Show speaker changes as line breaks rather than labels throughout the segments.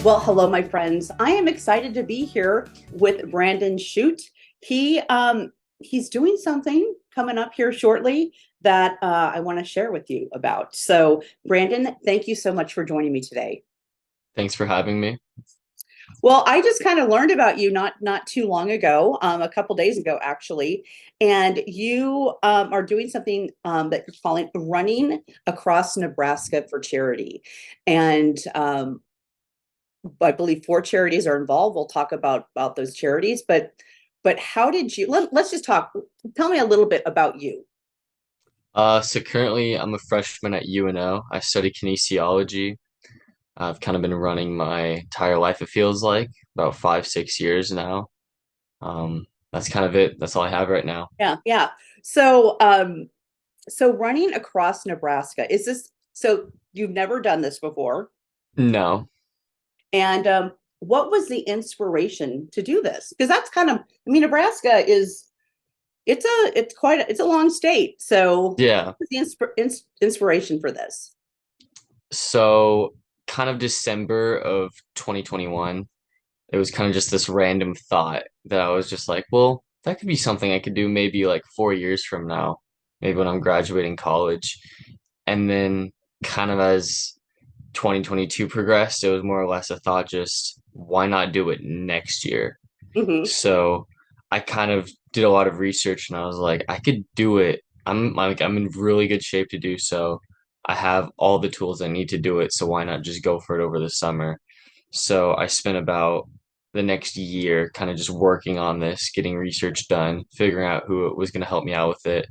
Well, hello, my friends. I am excited to be here with Brandon Shute. He's doing something coming up here shortly that I want to share with you about. So, Brandon, thank you so much for joining me today.
Thanks for having me.
Well, I just kind of learned about you not too long ago, a couple days ago actually, and you are doing something that you're calling running across Nebraska for charity, and I believe four charities are involved. We'll talk about those charities, but how did you let's just talk. Tell me a little bit about you.
So currently I'm a freshman at UNO. I study kinesiology. I've kind of been running my entire life, it feels like, about 5, 6 years now. That's kind of it. That's all I have right now.
Yeah, yeah. So so running across Nebraska, is this so you've never done this before?
No.
And what was the inspiration to do this? Because that's kind of, I mean, Nebraska is it's a long state. So
Yeah.
what was the inspiration for this?
So kind of December of 2021, it was kind of just this random thought that I was just like, well, that could be something I could do maybe like 4 years from now, maybe when I'm graduating college. And then kind of as 2022 progressed, it was more or less a thought just why not do it next year?
Hmm.
So I kind of did a lot of research and I was like, I could do it. I'm in really good shape to do so. I have all the tools I need to do it, so why not just go for it over the summer? So I spent about the next year kind of just working on this, getting research done, figuring out who was going to help me out with it.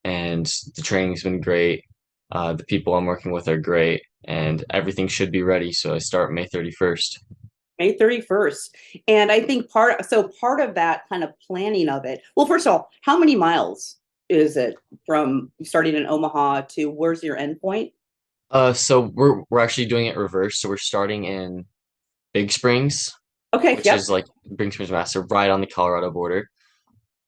And the training's been great. The people I'm working with are great, and everything should be ready. So I start May 31st.
May 31st. And I think part of that kind of planning of it. Well, first of all, how many miles is it from starting in Omaha to where's your endpoint?
So we're actually doing it reverse. So we're starting in Big Springs,
Okay,
which
yep.
is like Big Springs, Master, right on the Colorado border.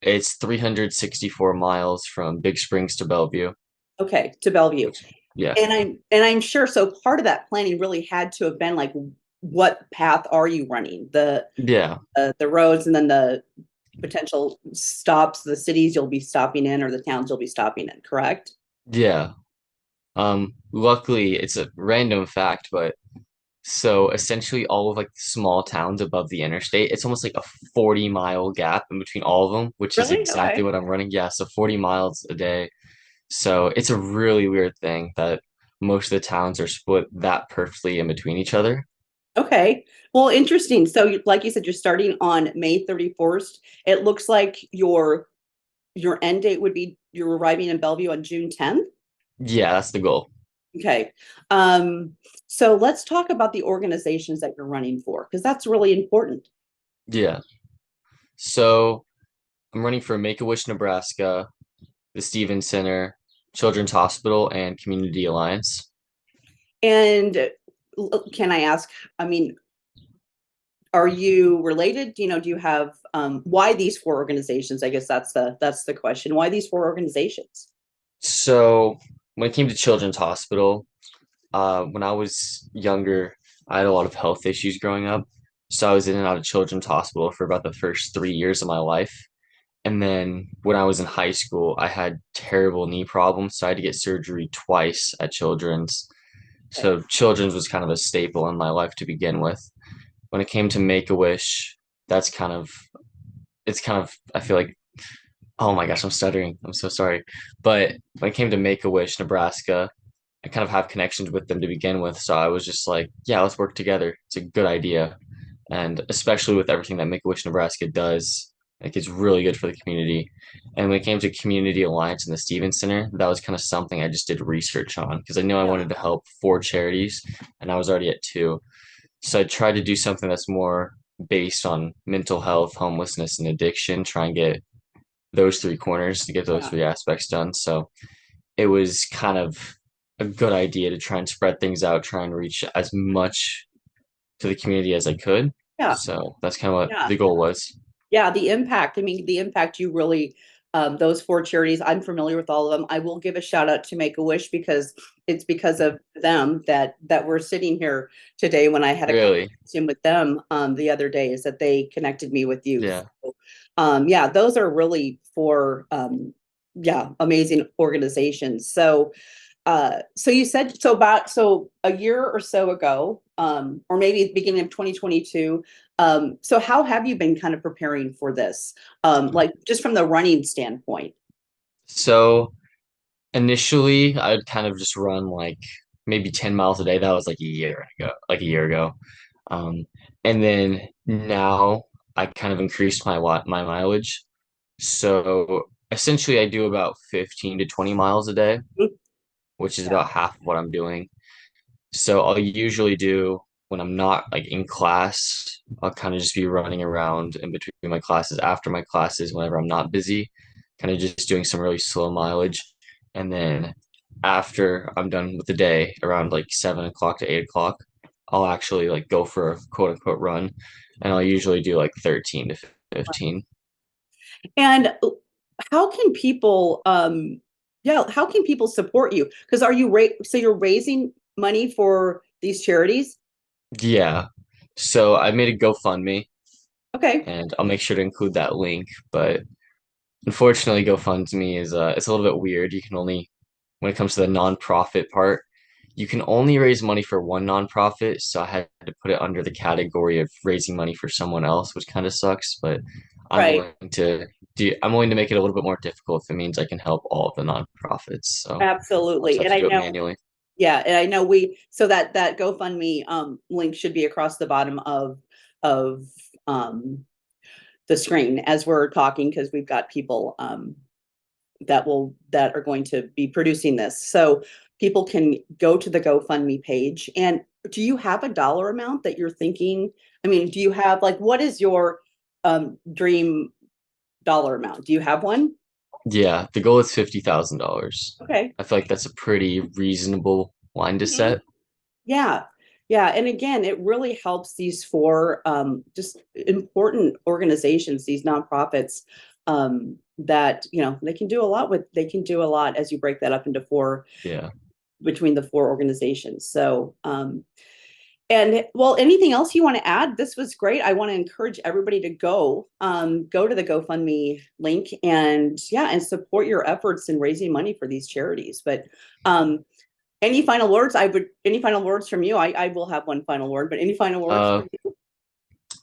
It's 364 miles from Big Springs to Bellevue,
Okay, to Bellevue.
which yeah.
And I'm sure so part of that planning really had to have been like what path are you running?
Yeah.
The roads and then the potential stops, the cities you'll be stopping in or the towns you'll be stopping in, correct?
Yeah. Luckily it's a random fact, but so essentially all of like the small towns above the interstate, it's almost like a 40-mile gap in between all of them, which is
Really?
exactly
Okay.
what I'm running. Yeah, so 40 miles a day. So it's a really weird thing that most of the towns are split that perfectly in between each other.
Okay. Well, interesting. So, like you said, you're starting on May 31st. It looks like your end date would be you're arriving in Bellevue on June 10th.
Yeah, that's the goal.
Okay. Um, so let's talk about the organizations that you're running for, because that's really important.
Yeah. So I'm running for Make-A-Wish, Nebraska, the Stevens Center, Children's Hospital, and Community Alliance.
And can I ask, I mean, are you related? Do you have why these four organizations? I guess that's the question. Why these four organizations?
So when it came to Children's Hospital, when I was younger, I had a lot of health issues growing up. So I was in and out of Children's Hospital for about the first 3 years of my life. And then when I was in high school, I had terrible knee problems. So I had to get surgery twice at Children's.
Okay.
So Children's was kind of a staple in my life to begin with. When it came to Make-A-Wish, that's kind of, it's kind of, I feel like, oh my gosh, I'm stuttering. I'm so sorry. But when it came to Make-A-Wish, Nebraska, I kind of have connections with them to begin with. So I was just like, yeah, let's work together. It's a good idea. And especially with everything that Make-A-Wish Nebraska does, like it's really good for the community. And when it came to Community Alliance and the Stevens Center, that was kind of something I just did research on because I knew I
Yeah.
wanted to help four charities and I was already at two. So I tried to do something that's more based on mental health, homelessness, and addiction, try and get those three corners to get those
Yeah.
three aspects done. So it was kind of a good idea to try and spread things out, try and reach as much to the community as I could.
Yeah.
So that's kind of what
Yeah.
the goal was.
Yeah. The impact. I mean, the impact you really Those four charities, I'm familiar with all of them. I will give a shout out to Make-A-Wish because it's because of them that we're sitting here today. When I had a
Really?
conversation with them the other day, is that they connected me with you.
Yeah.
So, yeah, those are really four yeah, amazing organizations. So so you said so a year or so ago, or maybe at the beginning of 2022. So how have you been kind of preparing for this? Like just from the running standpoint.
So initially, I'd kind of just run like maybe 10 miles a day. That was like a year ago. Um, and then now I kind of increased my mileage. So essentially, I do about 15 to 20 miles a day, which is
Yeah,
about half of what I'm doing. So I'll usually do when I'm not like in class, I'll kind of just be running around in between my classes, after my classes, whenever I'm not busy, kind of just doing some really slow mileage. And then after I'm done with the day, around like 7 o'clock to 8 o'clock, I'll actually like go for a quote unquote run. And I'll usually do like 13 to 15.
and how can people yeah, how can people support you? Because are you so you're raising money for these charities?
Yeah. So I made a GoFundMe
Okay,
and I'll make sure to include that link. But unfortunately, GoFundMe is it's a little bit weird. You can only, when it comes to the nonprofit part, you can only raise money for one nonprofit. So I had to put it under the category of raising money for someone else, which kind of sucks. But I'm
right.
willing to I'm willing to make it a little bit more difficult if it means I can help all of the nonprofits. So I'll just
Absolutely.
have
And
to
I
do it
know,
manually.
yeah, and I know we so that GoFundMe link should be across the bottom of um the screen as we're talking, because we've got people that are going to be producing this. So people can go to the GoFundMe page. And do you have a dollar amount that you're thinking? I mean, do you have like what is your dream dollar amount? Do you have one?
Yeah, the goal is $50,000.
Okay.
I feel like that's a pretty reasonable line to
Mhm.
set.
Yeah. Yeah. And again, it really helps these four just important organizations, these nonprofits, that, you know, they can do a lot as you break that up into four,
Yeah.
between the four organizations. So, and well, anything else you want to add? This was great. I want to encourage everybody to go to the GoFundMe link and yeah, and support your efforts in raising money for these charities. But um, any final words? Any final words from you? I will have one final word, but any final words
Uh,
from you?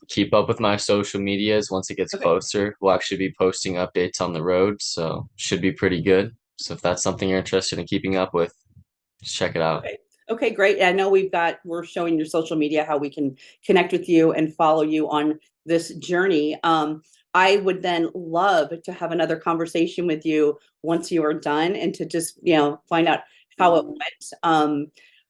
keep up with my social medias. Once it gets
Okay.
closer, we'll actually be posting updates on the road, so should be pretty good. So if that's something you're interested in keeping up with, just check it out.
Okay. Okay, great. I know we're showing your social media how we can connect with you and follow you on this journey. I would then love to have another conversation with you once you are done and to just, you know, find out how it went.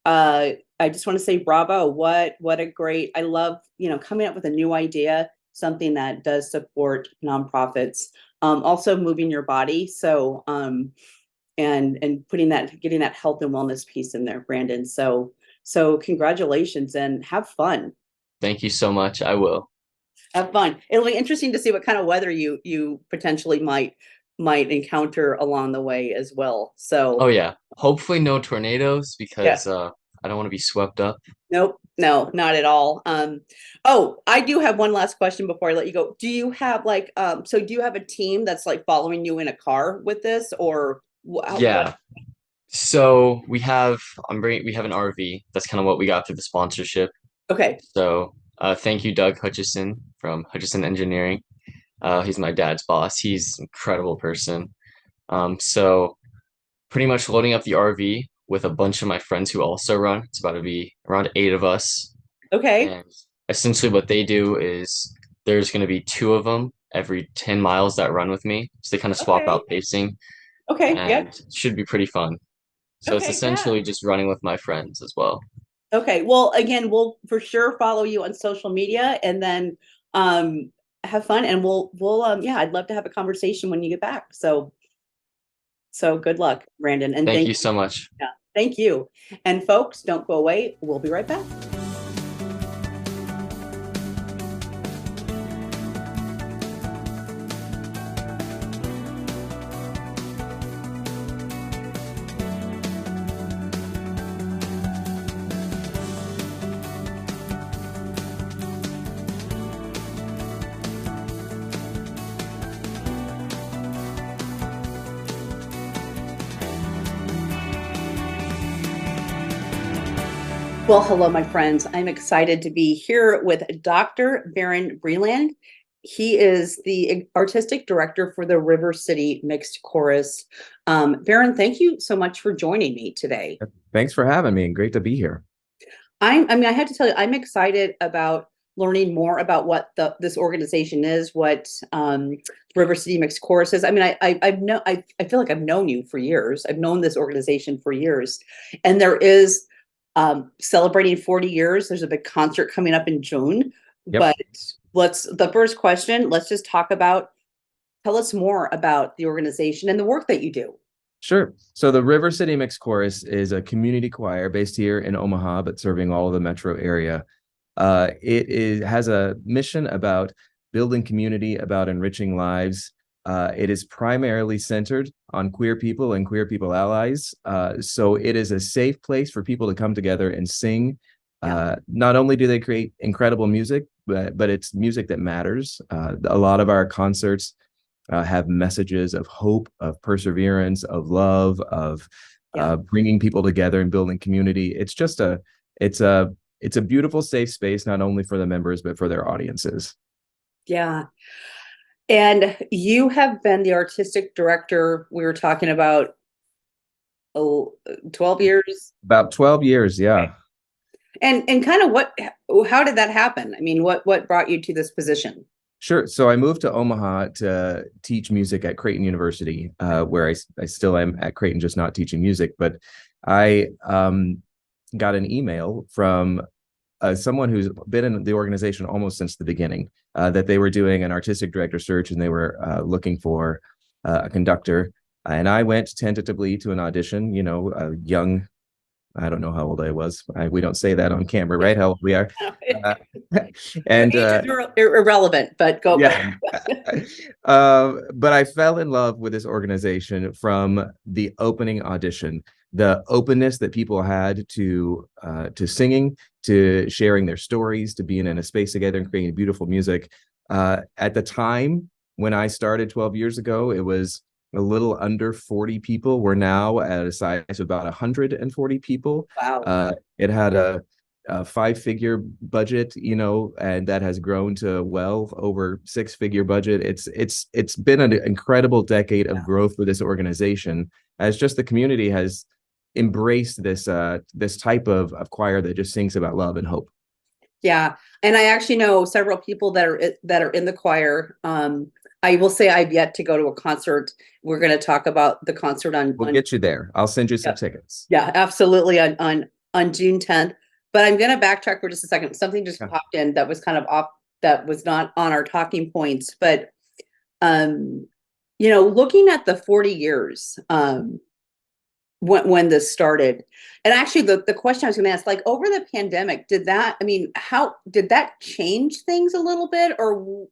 Uh, I just want to say bravo. What a great, I love, you know, coming up with a new idea, something that does support nonprofits. Also moving your body. So, and putting that getting that health and wellness piece in there, Brandon. So congratulations and have fun.
Thank you so much. I will.
Have fun. It'll be interesting to see what kind of weather you potentially might encounter along the way as well.
Oh
So
yeah. Hopefully no tornadoes
yeah,
because I don't want to be swept up.
nope, no, not at all. Oh, I do have one last question before I let you go. Do you have like so do you have a team that's like following you in a car with this, or what?
Yeah. So we have an RV. That's kind of what we got through the sponsorship.
Okay,
So thank you, Doug Hutchison from Hutchison Engineering. He's my dad's boss. He's an incredible person. So pretty much loading up the RV with a bunch of my friends who also run. It's about to be around 8 of us.
okay,
And essentially what they do is there's going to be two of them every 10 miles that run with me. So they kind of swap
okay,
out pacing
okay,
and
yep,
it should be pretty fun. So it's
okay, yeah.
essentially just running with my friends as well.
Okay. Well, again, we'll for sure follow you on social media and then have fun and we'll yeah, I'd love to have a conversation when you get back. So good luck, Brandon, and
Thank
thank
you so much.
yeah, thank you. And folks, don't go away. We'll be right back. Well, hello, my friends. I'm excited to be here with Dr. Baron Breland. He is the artistic director for the River City Mixed Chorus. Baron, thank you so much for joining me today.
Thanks for having me, and great to be here.
I have to tell you, I'm excited about learning more about what this organization is, what River City Mixed Chorus is. I mean, I feel like I've known you for years. I've known this organization for years, and there is celebrating 40 years. There's a big concert coming up in June.
Yep.
But the first question, let's just tell us more about the organization and the work that you do.
Sure. So the River City Mixed Chorus is a community choir based here in Omaha, but serving all of the metro area. Has a mission about building community, about enriching lives. It is primarily centered on queer people and queer people allies. So it is a safe place for people to come together and sing. Not only do they create incredible music, but it's music that matters. A lot of our concerts have messages of hope, of perseverance, of love, of bringing people together and building community. It's a beautiful, safe space, not only for the members, but for their audiences.
Yeah. And you have been the artistic director, we were talking about 12 years.
About 12 years, yeah.
Okay. And kind of how did that happen? I mean, what brought you to this position?
Sure. So I moved to Omaha to teach music at Creighton University, where I still am at Creighton, just not teaching music. But I got an email from someone who's been in the organization almost since the beginning, that they were doing an artistic director search and they were looking for a conductor. And I went tentatively to an audition, a young, I don't know how old I was. We don't say that on camera, right? How old we are.
And irrelevant, but go.
Yeah. But I fell in love with this organization from the opening audition. The openness that people had to singing, to sharing their stories, to being in a space together and creating beautiful music. At the time when I started 12 years ago, it was a little under 40 people. We're now at a size of about 140 people.
Wow.
It had a 5-figure budget, and that has grown to well over 6-figure budget. It's been an incredible decade of growth for this organization, as just the community has embraced this type of choir that just sings about love and hope. Yeah.
And I actually know several people that are in the choir. I will say I've yet to go to a concert. We're going to talk about the concert
We'll get you there. I'll send you some tickets.
Yeah, absolutely, on June 10th. But I'm going to backtrack for just a second. Something just popped in that was kind of off, that was not on our talking points. But looking at the 40 years when this started, and actually the question I was going to ask, like over the pandemic, how did that change things a little bit or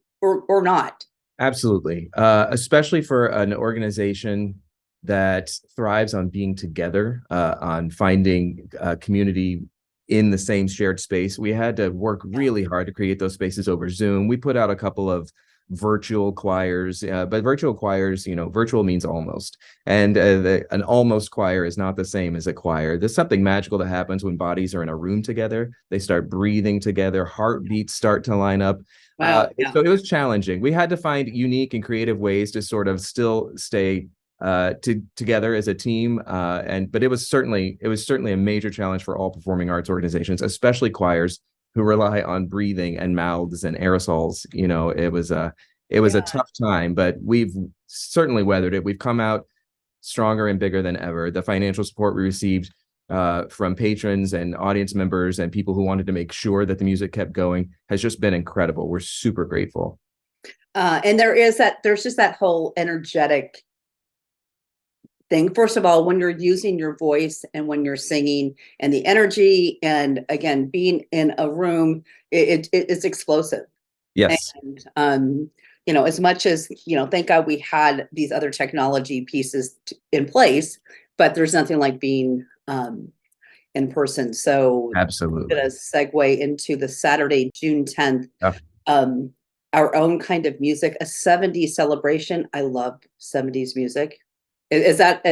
not?
Absolutely. Especially for an organization that thrives on being together, on finding community in the same shared space. We had to work really hard to create those spaces over Zoom. We put out a couple of virtual choirs, but virtual choirs, virtual means almost. And an almost choir is not the same as a choir. There's something magical that happens when bodies are in a room together. They start breathing together, heartbeats start to line up.
Wow.
So it was challenging. We had to find unique and creative ways to sort of still stay together as a team, but it was certainly a major challenge for all performing arts organizations, especially choirs who rely on breathing and mouths and aerosols. It was a tough time, but we've certainly weathered it. We've come out stronger and bigger than ever. The financial support we received from patrons and audience members and people who wanted to make sure that the music kept going has just been incredible. We're super grateful.
And there's just that whole energetic thing. First of all, when you're using your voice and when you're singing, and the energy, and again, being in a room, it's explosive.
Yes.
And as much as, thank God we had these other technology pieces in place, but there's nothing like being in person. So
absolutely,
I'm gonna segue into the Saturday, June 10th. Our own kind of music, a 70s celebration. I love 70s music. Is that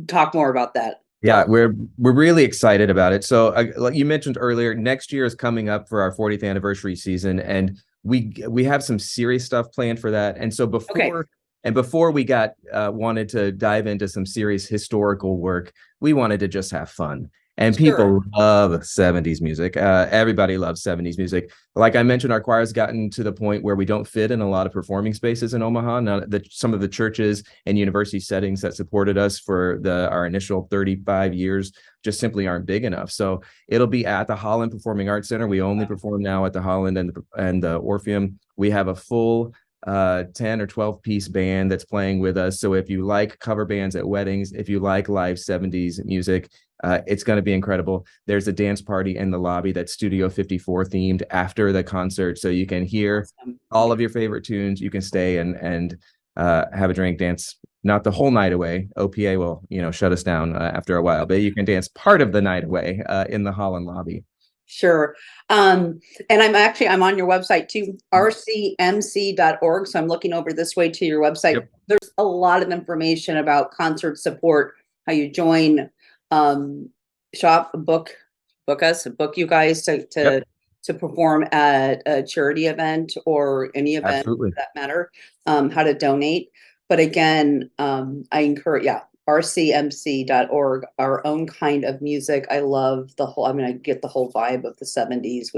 talk more about that?
Yeah, we're really excited about it. So, like you mentioned earlier, next year is coming up for our 40th anniversary season, and we have some serious stuff planned for that. And so
Okay.
before we got wanted to dive into some serious historical work, we wanted to just have fun. And
Sure.
people love 70s music. Everybody loves 70s music. Like I mentioned, our choir's gotten to the point where we don't fit in a lot of performing spaces in Omaha. Now, some of the churches and university settings that supported us for our initial 35 years just simply aren't big enough. So it'll be at the Holland Performing Arts Center. We only perform now at the Holland and the Orpheum. We have a full 10 or 12 piece band that's playing with us. So if you like cover bands at weddings, if you like live 70s music, it's going to be incredible. There's a dance party in the lobby that's Studio 54 themed after the concert. So you can hear all of your favorite tunes. You can stay and have a drink, dance, not the whole night away. OPA will, shut us down after a while, but you can dance part of the night away in the Holland lobby.
Sure. And I'm on your website too, rcmc.org. So I'm looking over this way to your website.
Yep.
There's a lot of information about concert support, how you join, shop, book you guys to perform at a charity event or any event
Absolutely.
for that matter, how to donate. But again, I encourage, rcmc.org, our own kind of music. I love I get the whole vibe of the 70s,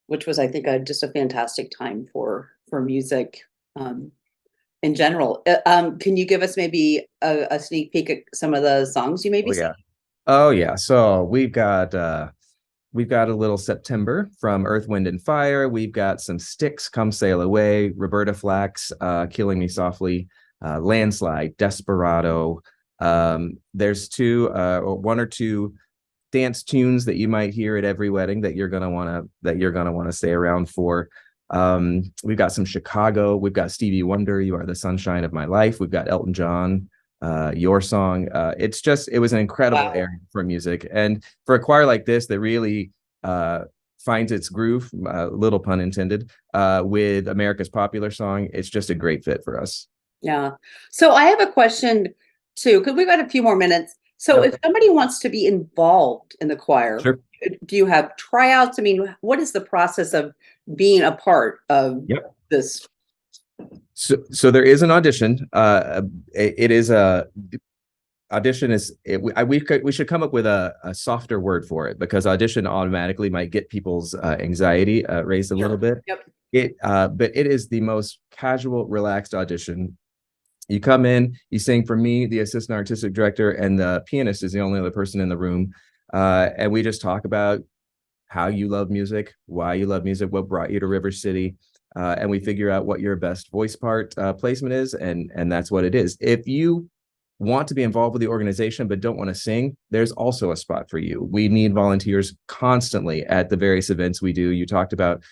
which was, I think, just a fantastic time for music in general. Can you give us maybe a sneak peek at some of the songs you may be singing?
Oh yeah. So we've got a little September from Earth, Wind and Fire. We've got some Styx, Come Sail Away, Roberta Flack's Killing Me Softly, Landslide, Desperado. There's one or two dance tunes that you might hear at every wedding that you're gonna wanna stay around for. We've got some Chicago. We've got Stevie Wonder, You Are the Sunshine of My Life. We've got Elton John, Your Song. It was an incredible era for music, and for a choir like this that really finds its groove, little pun intended, with America's popular song, it's just a great fit for us.
Yeah. So I have a question too, because we've got a few more minutes. So if somebody wants to be involved in the choir,
Sure.
Do you have tryouts? I mean, what is the process of being a part of this?
So there is an audition. It is a audition is we should come up with a softer word for it, because audition automatically might get people's anxiety raised a little bit. But it is the most casual, relaxed audition. You come in, you sing for me, the assistant artistic director, and the pianist is the only other person in the room. And we just talk about how you love music, why you love music, what brought you to River City. And we figure out what your best voice part placement is. And that's what it is. If you want to be involved with the organization but don't want to sing, there's also a spot for you. We need volunteers constantly at the various events we do. You talked about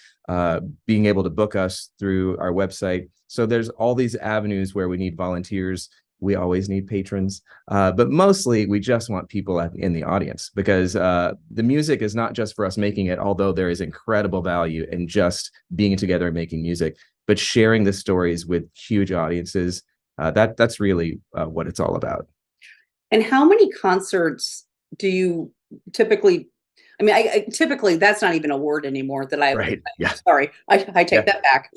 being able to book us through our website. So there's all these avenues where we need volunteers. We always need patrons, but mostly we just want people in the audience, because the music is not just for us making it, although there is incredible value in just being together and making music, but sharing the stories with huge audiences. That's really what it's all about.
And how many concerts do you typically? I mean, I typically, that's not even a word anymore that I.
Right. Yeah.
Sorry, I take that back.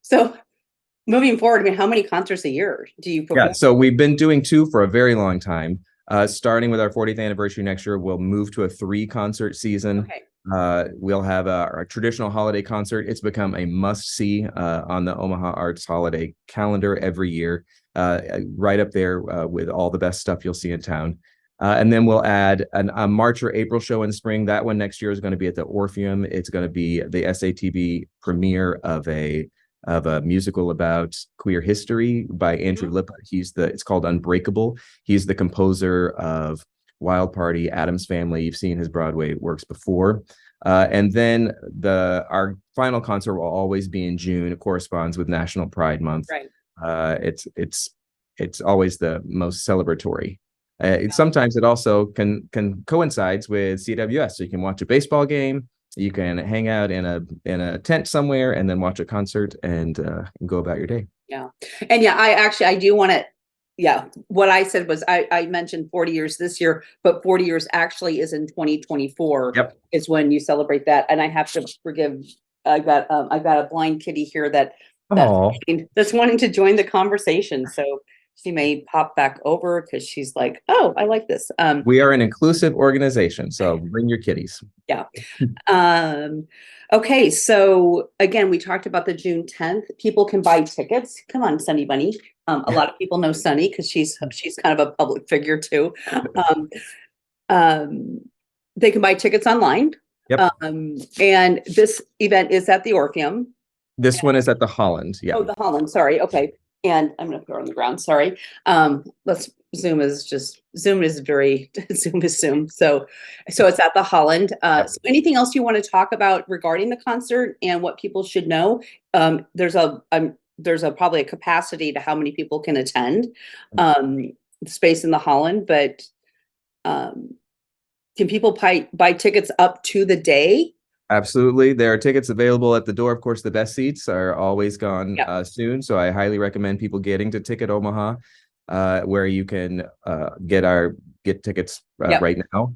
So moving forward, I mean, how many concerts a year do you perform?
Yeah, so we've been doing 2 for a very long time. Starting with our 40th anniversary next year, we'll move to a 3-concert season.
Okay.
We'll have our traditional holiday concert. It's become a must-see on the Omaha Arts holiday calendar every year, right up there with all the best stuff you'll see in town. And then we'll add a March or April show in spring. That one next year is going to be at the Orpheum. It's going to be the SATB premiere of a musical about queer history by Andrew Lippa. It's called Unbreakable. He's the composer of Wild Party, Addams Family. You've seen his Broadway works before. And then our final concert will always be in June. It corresponds with National Pride Month.
Right.
It's always the most celebratory. Sometimes it also can coincides with CWS, so you can watch a baseball game. You can hang out in a tent somewhere and then watch a concert and go about your day.
Yeah. And yeah, I do want to Yeah, what I said was I mentioned 40 years this year, but 40 years actually is in 2024.
Yep.
Is when you celebrate that. And I have to forgive, I've got a blind kitty here
Oh,
that's wanting to join the conversation. So she may pop back over because she's like, oh, I like this.
we are an inclusive organization, so bring your kitties.
Yeah. Okay, so again, we talked about the June 10th. People can buy tickets. Come on, Sunny Bunny. A lot of people know Sunny because she's kind of a public figure too. They can buy tickets online.
Yep.
And this event is at the Orpheum.
This one is at the Holland. Yeah.
Oh, the Holland. Sorry. Okay. And I'm going to put her on the ground. Sorry. Let's Zoom is very Zoom is Zoom. So it's at the Holland. So anything else you want to talk about regarding the concert and what people should know? There's probably a capacity to how many people can attend, space in the Holland, but can people buy tickets up to the day?
Absolutely. There are tickets available at the door. Of course, the best seats are always gone soon. So I highly recommend people getting to Ticket Omaha, where you can get tickets right now.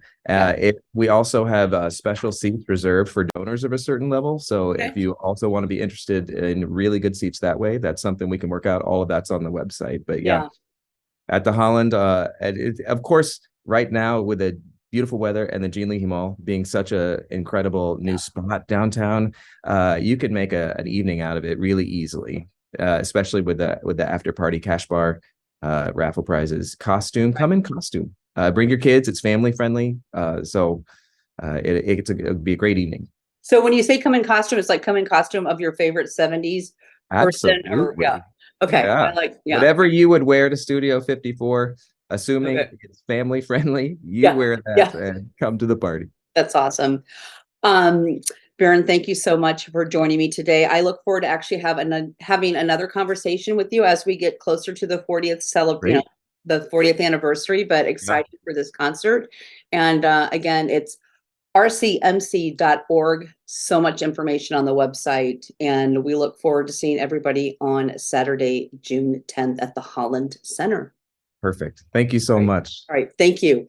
We also have special seats reserved for donors of a certain level. So if you also want to be interested in really good seats that way, that's something we can work out. All of that's on the website. But at the Holland, of course, right now with the beautiful weather and the Jean Leahy Mall being such a incredible new spot downtown, you could make an evening out of it really easily, especially with the after party cash bar, raffle prizes, costume. Come in costume. Bring your kids. It's family friendly. So it'll be a great evening.
So when you say come in costume, it's like come in costume of your favorite 70s person.
Absolutely.
Okay.
Yeah. Whatever you would wear to Studio 54. Assuming it's family friendly, wear that and come to the party.
That's awesome. Baron, thank you so much for joining me today. I look forward to actually having another conversation with you as we get closer to the 40th celebration, the 40th anniversary, but excited for this concert. And again, it's rcmc.org. So much information on the website. And we look forward to seeing everybody on Saturday, June 10th at the Holland Center.
Perfect. Thank you so much.
All right. Thank you.